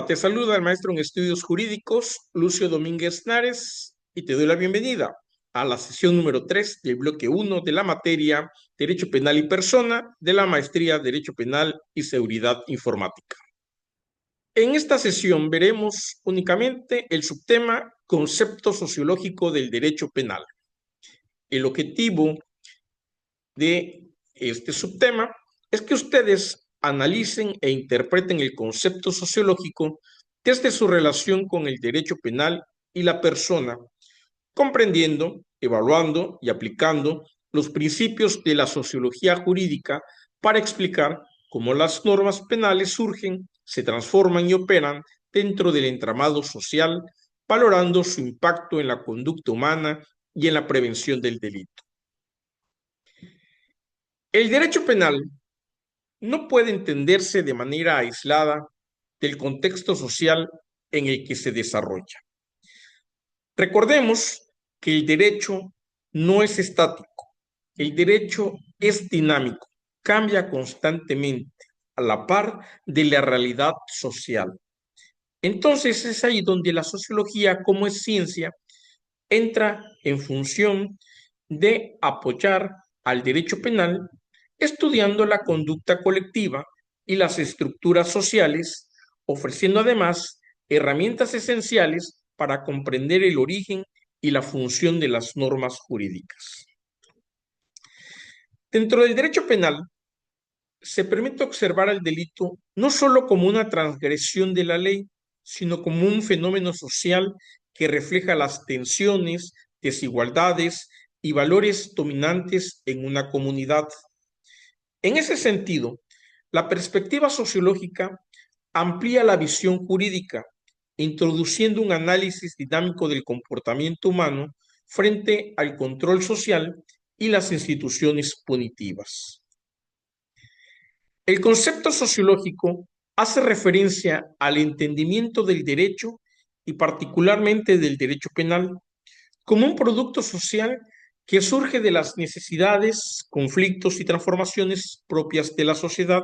Hola, te saluda el maestro en estudios jurídicos, Lucio Domínguez Nares, y te doy la bienvenida a la sesión número 3 del bloque 1 de la materia Derecho Penal y Persona de la maestría Derecho Penal y Seguridad Informática. En esta sesión veremos únicamente el subtema Concepto sociológico del derecho penal. El objetivo de este subtema es que ustedes analicen e interpreten el concepto sociológico desde su relación con el derecho penal y la persona, comprendiendo, evaluando y aplicando los principios de la sociología jurídica para explicar cómo las normas penales surgen, se transforman y operan dentro del entramado social, valorando su impacto en la conducta humana y en la prevención del delito. El derecho penal no puede entenderse de manera aislada del contexto social en el que se desarrolla. Recordemos que el derecho no es estático, el derecho es dinámico, cambia constantemente a la par de la realidad social. Entonces es ahí donde la sociología, como es ciencia, entra en función de apoyar al derecho penal estudiando la conducta colectiva y las estructuras sociales, ofreciendo además herramientas esenciales para comprender el origen y la función de las normas jurídicas. Dentro del derecho penal, se permite observar al delito no solo como una transgresión de la ley, sino como un fenómeno social que refleja las tensiones, desigualdades y valores dominantes en una comunidad. En ese sentido, la perspectiva sociológica amplía la visión jurídica, introduciendo un análisis dinámico del comportamiento humano frente al control social y las instituciones punitivas. El concepto sociológico hace referencia al entendimiento del derecho y particularmente del derecho penal como un producto social que surge de las necesidades, conflictos y transformaciones propias de la sociedad.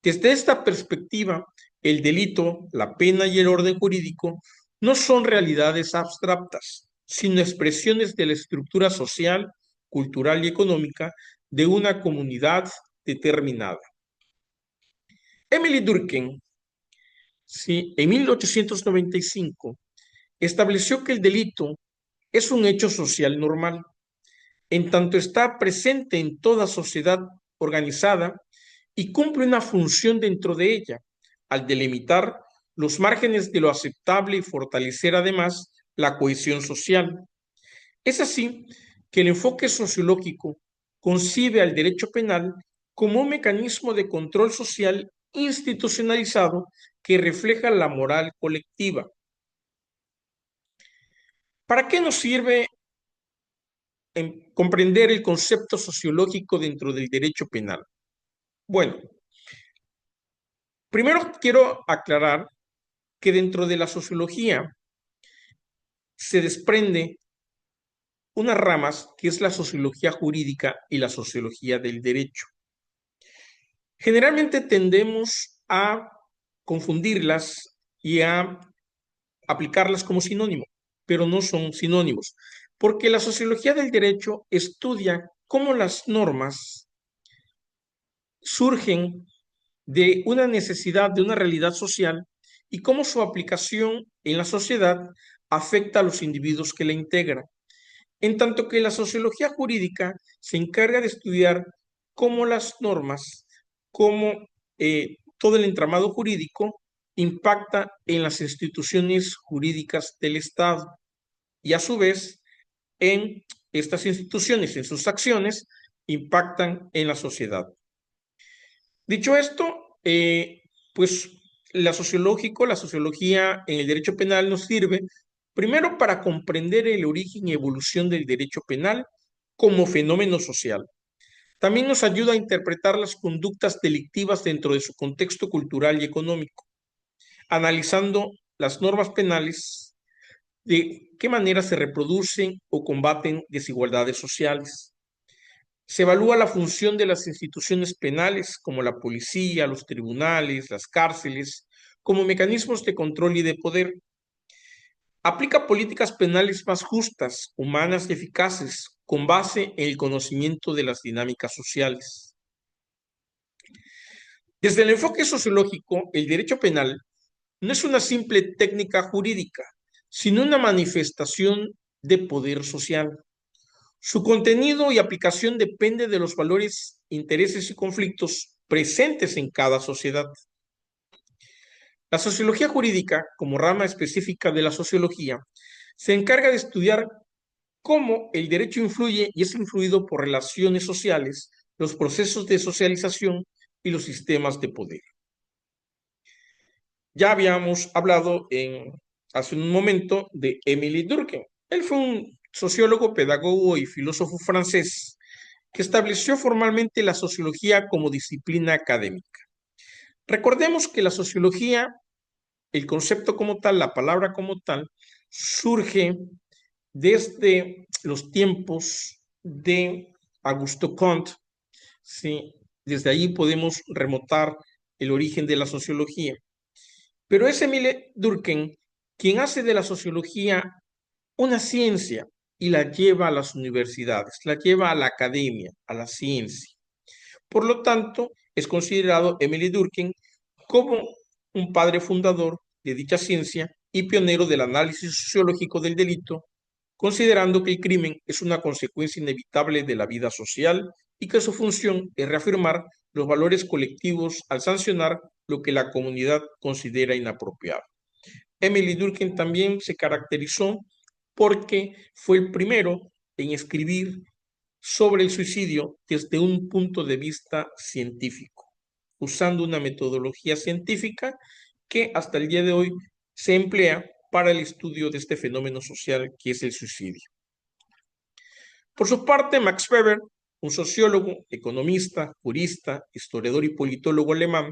Desde esta perspectiva, el delito, la pena y el orden jurídico no son realidades abstractas, sino expresiones de la estructura social, cultural y económica de una comunidad determinada. Emily Durkheim, sí, en 1895, estableció que el delito es un hecho social normal, en tanto está presente en toda sociedad organizada y cumple una función dentro de ella, al delimitar los márgenes de lo aceptable y fortalecer además la cohesión social. Es así que el enfoque sociológico concibe al derecho penal como un mecanismo de control social institucionalizado que refleja la moral colectiva. ¿Para qué nos sirve comprender el concepto sociológico dentro del derecho penal? Bueno, primero quiero aclarar que dentro de la sociología se desprende unas ramas que es la sociología jurídica y la sociología del derecho. Generalmente tendemos a confundirlas y a aplicarlas como sinónimo, pero no son sinónimos, porque la sociología del derecho estudia cómo las normas surgen de una necesidad, de una realidad social y cómo su aplicación en la sociedad afecta a los individuos que la integran. En tanto que la sociología jurídica se encarga de estudiar cómo las normas, cómo todo el entramado jurídico impacta en las instituciones jurídicas del Estado y a su vez en estas instituciones, en sus acciones, impactan en la sociedad. Dicho esto, pues la sociología en el derecho penal nos sirve primero para comprender el origen y evolución del derecho penal como fenómeno social. También nos ayuda a interpretar las conductas delictivas dentro de su contexto cultural y económico, analizando las normas penales, de qué manera se reproducen o combaten desigualdades sociales. Se evalúa la función de las instituciones penales como la policía, los tribunales, las cárceles, como mecanismos de control y de poder. Aplica políticas penales más justas, humanas y eficaces, con base en el conocimiento de las dinámicas sociales. Desde el enfoque sociológico, el derecho penal no es una simple técnica jurídica, sino una manifestación de poder social. Su contenido y aplicación depende de los valores, intereses y conflictos presentes en cada sociedad. La sociología jurídica, como rama específica de la sociología, se encarga de estudiar cómo el derecho influye y es influido por relaciones sociales, los procesos de socialización y los sistemas de poder. Ya habíamos hablado hace un momento de Émile Durkheim. Él fue un sociólogo, pedagogo y filósofo francés que estableció formalmente la sociología como disciplina académica. Recordemos que la sociología, el concepto como tal, la palabra como tal, surge desde los tiempos de Augusto Comte. ¿Sí? Desde ahí podemos remontar el origen de la sociología. Pero es Émile Durkheim quien hace de la sociología una ciencia y la lleva a las universidades, la lleva a la academia, a la ciencia. Por lo tanto, es considerado Émile Durkheim como un padre fundador de dicha ciencia y pionero del análisis sociológico del delito, considerando que el crimen es una consecuencia inevitable de la vida social y que su función es reafirmar los valores colectivos al sancionar lo que la comunidad considera inapropiado. Émile Durkheim también se caracterizó porque fue el primero en escribir sobre el suicidio desde un punto de vista científico, usando una metodología científica que hasta el día de hoy se emplea para el estudio de este fenómeno social que es el suicidio. Por su parte, Max Weber, un sociólogo, economista, jurista, historiador y politólogo alemán,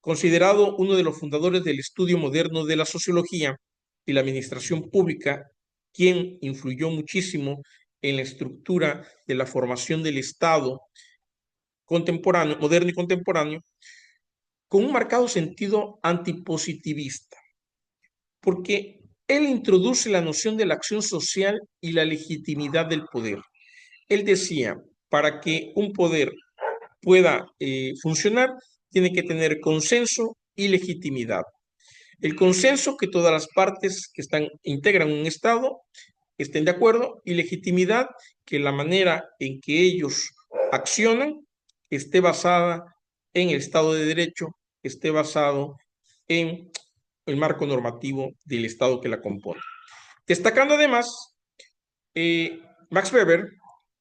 considerado uno de los fundadores del estudio moderno de la sociología y la administración pública, quien influyó muchísimo en la estructura de la formación del Estado contemporáneo, moderno y contemporáneo, con un marcado sentido antipositivista, porque él introduce la noción de la acción social y la legitimidad del poder. Él decía, para que un poder pueda funcionar, tiene que tener consenso y legitimidad. El consenso que todas las partes que integran un Estado estén de acuerdo y legitimidad que la manera en que ellos accionan esté basada en el Estado de Derecho, esté basado en el marco normativo del Estado que la compone. Destacando además, Max Weber,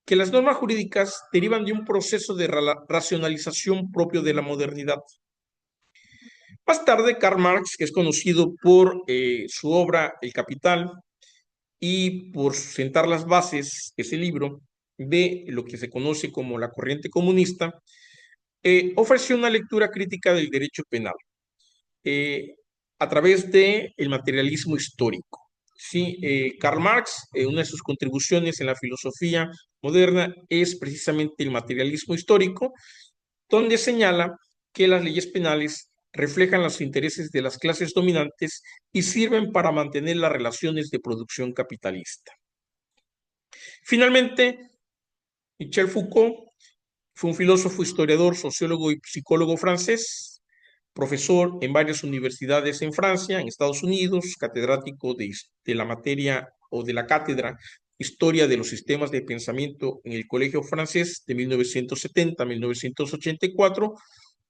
que las normas jurídicas derivan de un proceso de racionalización propio de la modernidad. Más tarde, Karl Marx, que es conocido por su obra El Capital y por sentar las bases, ese libro, de lo que se conoce como la corriente comunista, ofreció una lectura crítica del derecho penal a través del materialismo histórico. Sí, Karl Marx, una de sus contribuciones en la filosofía moderna es precisamente el materialismo histórico, donde señala que las leyes penales reflejan los intereses de las clases dominantes y sirven para mantener las relaciones de producción capitalista. Finalmente, Michel Foucault fue un filósofo, historiador, sociólogo y psicólogo francés, profesor en varias universidades en Francia, en Estados Unidos, catedrático de la materia o de la cátedra Historia de los Sistemas de Pensamiento en el Colegio Francés de 1970 a 1984,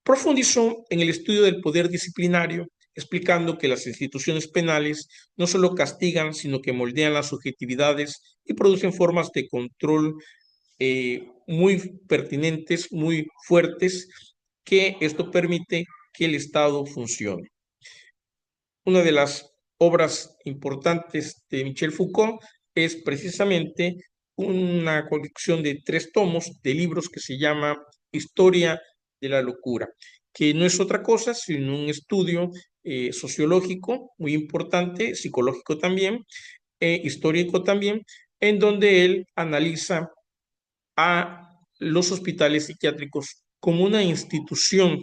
profundizó en el estudio del poder disciplinario, explicando que las instituciones penales no solo castigan, sino que moldean las subjetividades y producen formas de control muy pertinentes, muy fuertes, que esto permite que el Estado funcione. Una de las obras importantes de Michel Foucault es precisamente una colección de 3 tomos de libros que se llama Historia de la Locura, que no es otra cosa sino un estudio sociológico muy importante, psicológico también, histórico también, en donde él analiza a los hospitales psiquiátricos como una institución,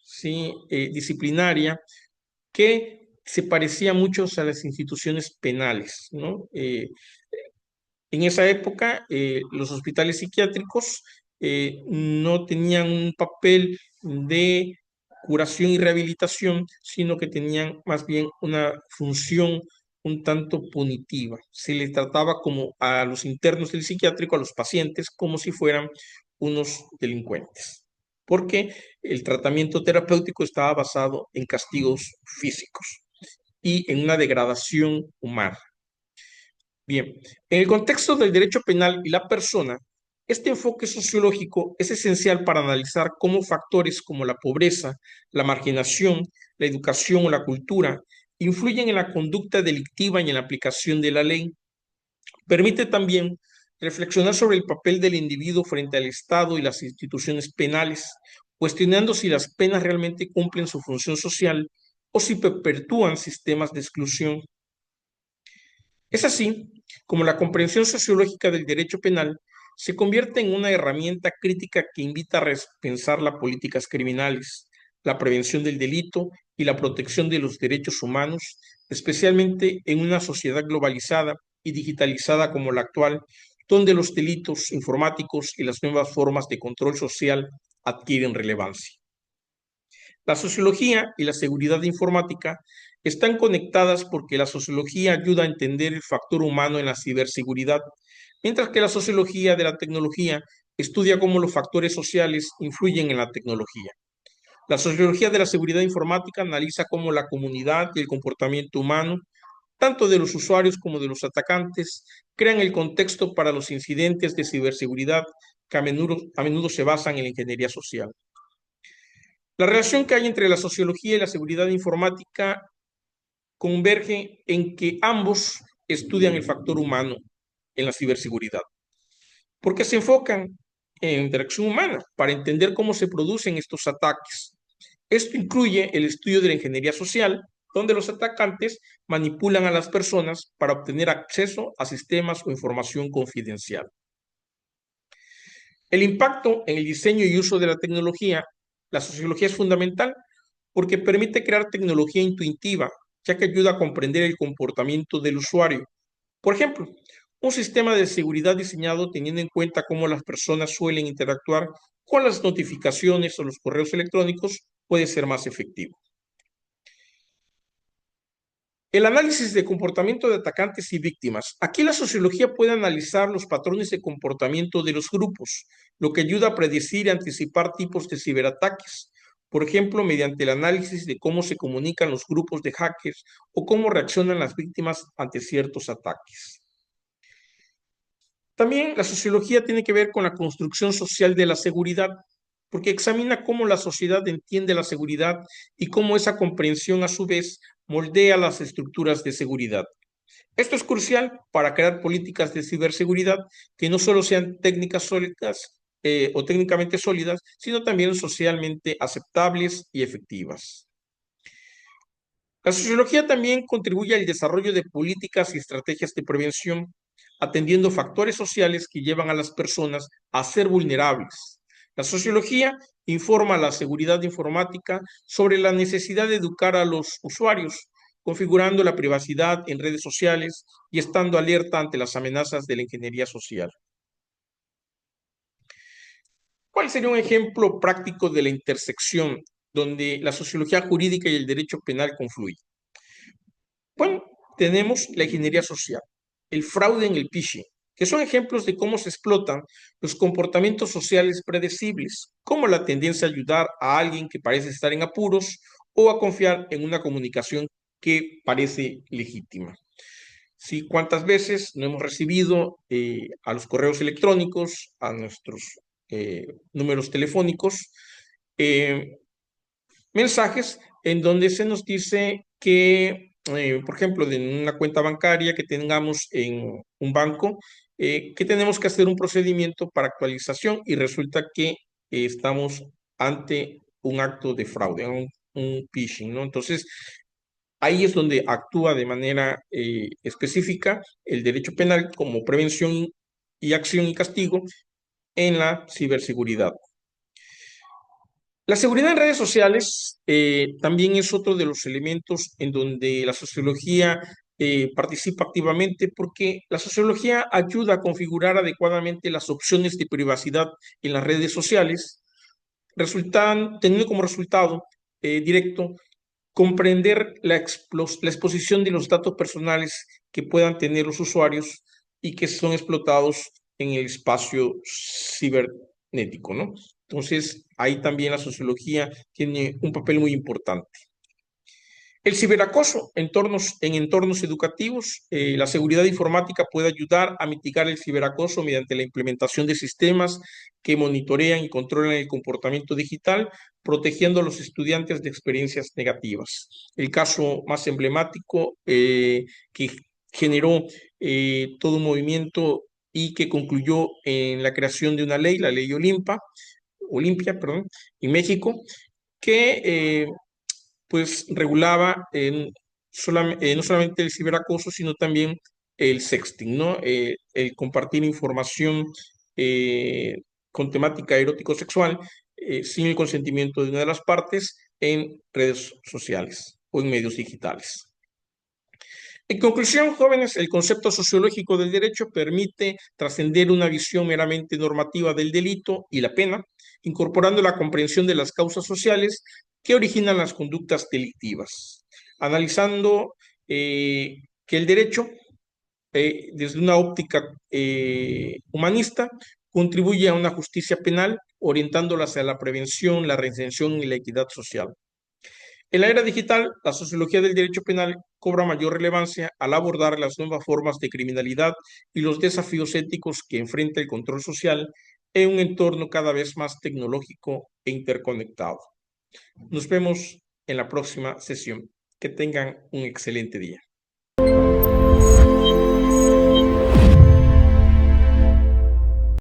¿sí? Disciplinaria, que se parecía mucho a las instituciones penales, ¿no? En esa época, los hospitales psiquiátricos no tenían un papel de curación y rehabilitación, sino que tenían más bien una función un tanto punitiva. Se les trataba como a los internos del psiquiátrico, a los pacientes, como si fueran unos delincuentes, porque el tratamiento terapéutico estaba basado en castigos físicos y en una degradación humana. Bien, en el contexto del derecho penal y la persona, este enfoque sociológico es esencial para analizar cómo factores como la pobreza, la marginación, la educación o la cultura influyen en la conducta delictiva y en la aplicación de la ley. Permite también reflexionar sobre el papel del individuo frente al Estado y las instituciones penales, cuestionando si las penas realmente cumplen su función social o si perpetúan sistemas de exclusión. Es así como la comprensión sociológica del derecho penal se convierte en una herramienta crítica que invita a repensar las políticas criminales, la prevención del delito y la protección de los derechos humanos, especialmente en una sociedad globalizada y digitalizada como la actual, donde los delitos informáticos y las nuevas formas de control social adquieren relevancia. La sociología y la seguridad informática están conectadas porque la sociología ayuda a entender el factor humano en la ciberseguridad, mientras que la sociología de la tecnología estudia cómo los factores sociales influyen en la tecnología. La sociología de la seguridad informática analiza cómo la comunidad y el comportamiento humano, tanto de los usuarios como de los atacantes, crean el contexto para los incidentes de ciberseguridad que a menudo se basan en la ingeniería social. La relación que hay entre la sociología y la seguridad informática converge en que ambos estudian el factor humano en la ciberseguridad, porque se enfocan en la interacción humana para entender cómo se producen estos ataques. Esto incluye el estudio de la ingeniería social, donde los atacantes manipulan a las personas para obtener acceso a sistemas o información confidencial. El impacto en el diseño y uso de la tecnología, la sociología es fundamental porque permite crear tecnología intuitiva, ya que ayuda a comprender el comportamiento del usuario. Por ejemplo, un sistema de seguridad diseñado teniendo en cuenta cómo las personas suelen interactuar con las notificaciones o los correos electrónicos puede ser más efectivo. El análisis de comportamiento de atacantes y víctimas. Aquí la sociología puede analizar los patrones de comportamiento de los grupos, lo que ayuda a predecir y anticipar tipos de ciberataques. Por ejemplo, mediante el análisis de cómo se comunican los grupos de hackers o cómo reaccionan las víctimas ante ciertos ataques. También la sociología tiene que ver con la construcción social de la seguridad, porque examina cómo la sociedad entiende la seguridad y cómo esa comprensión a su vez moldea las estructuras de seguridad. Esto es crucial para crear políticas de ciberseguridad que no solo sean técnicas sólidas o técnicamente sólidas, sino también socialmente aceptables y efectivas. La sociología también contribuye al desarrollo de políticas y estrategias de prevención, atendiendo factores sociales que llevan a las personas a ser vulnerables. La sociología informa a la seguridad informática sobre la necesidad de educar a los usuarios, configurando la privacidad en redes sociales y estando alerta ante las amenazas de la ingeniería social. ¿Cuál sería un ejemplo práctico de la intersección donde la sociología jurídica y el derecho penal confluyen? Bueno, tenemos la ingeniería social, el fraude en el phishing, que son ejemplos de cómo se explotan los comportamientos sociales predecibles, como la tendencia a ayudar a alguien que parece estar en apuros o a confiar en una comunicación que parece legítima. Sí, ¿cuántas veces no hemos recibido a los correos electrónicos, a nuestros números telefónicos, eh, mensajes en donde se nos dice que, por ejemplo, de una cuenta bancaria que tengamos en un banco, que tenemos que hacer un procedimiento para actualización y resulta que estamos ante un acto de fraude, un phishing, ¿no? Entonces, ahí es donde actúa de manera específica el derecho penal como prevención y acción y castigo en la ciberseguridad. La seguridad en redes sociales también es otro de los elementos en donde la sociología participa activamente porque la sociología ayuda a configurar adecuadamente las opciones de privacidad en las redes sociales, teniendo como resultado directo comprender la exposición de los datos personales que puedan tener los usuarios y que son explotados en el espacio cibernético, ¿no? Entonces, ahí también la sociología tiene un papel muy importante. El ciberacoso en entornos educativos, la seguridad informática puede ayudar a mitigar el ciberacoso mediante la implementación de sistemas que monitorean y controlan el comportamiento digital, protegiendo a los estudiantes de experiencias negativas. El caso más emblemático que generó todo un movimiento y que concluyó en la creación de una ley, la ley Olimpia, perdón, en México, que pues regulaba no solamente el ciberacoso, sino también el sexting, ¿no? El compartir información eh, con temática erótico-sexual sin el consentimiento de una de las partes en redes sociales o en medios digitales. En conclusión, jóvenes, el concepto sociológico del derecho permite trascender una visión meramente normativa del delito y la pena, incorporando la comprensión de las causas sociales que originan las conductas delictivas, analizando que el derecho, desde una óptica humanista, contribuye a una justicia penal, orientándola hacia la prevención, la reinserción y la equidad social. En la era digital, la sociología del derecho penal cobra mayor relevancia al abordar las nuevas formas de criminalidad y los desafíos éticos que enfrenta el control social en un entorno cada vez más tecnológico e interconectado. Nos vemos en la próxima sesión. Que tengan un excelente día.